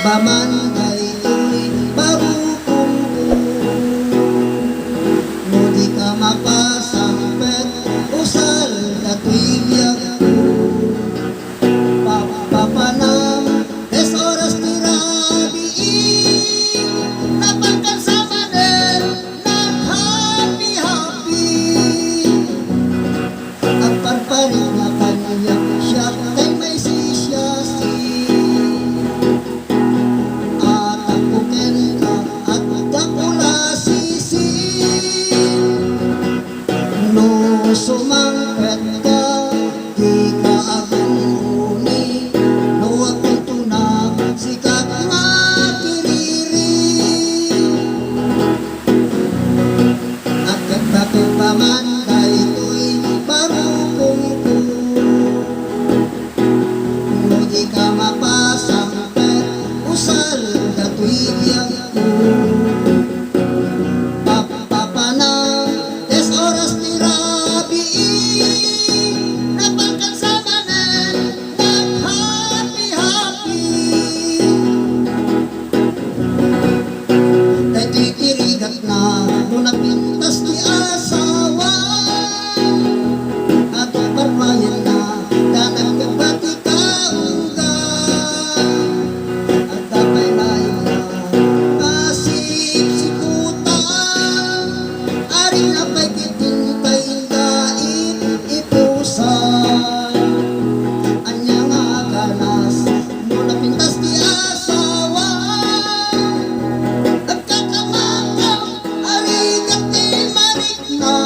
paman daytoy barukong di ka mapasampet usal datoy biyag papanam es oras ti rabiin napangkan sa manen ng happy ang parparin na kanya siya kay may sisyasi at ang puken ka at dakula sisi no sumangpet ka di ka aguni no akong tunag sikat nga kiriri at kagbato paman daytoy barukong no di ka mapasampet usal datoy biyag ko papanang des oras ni rabiin napangkan sa manen ng happy daytoy kirigat na no napintas ni asawa at parmayan na danag kabati kaungga at tapay na ina kasip si kuta aring napay kitintay dait ipusan anya nga ganas no napintas ni asawa at kakamakaw arigat ni marikna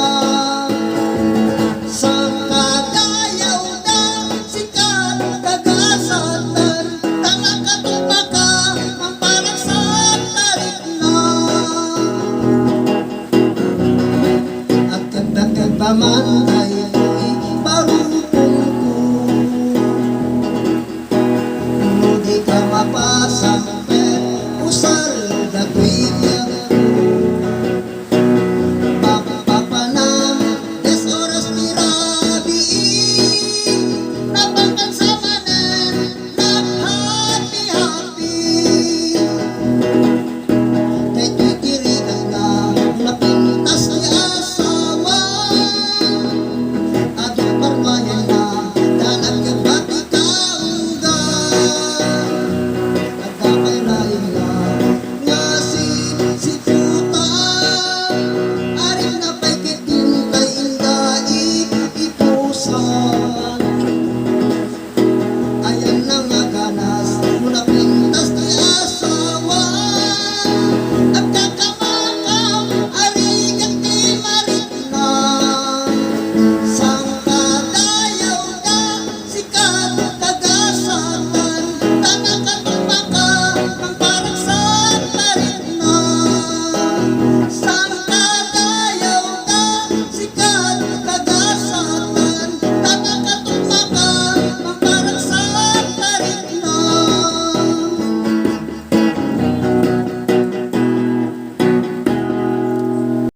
sa kadayaw na sikat kagasatan tangang katupaka ang parang sa tarik na at kagdag paman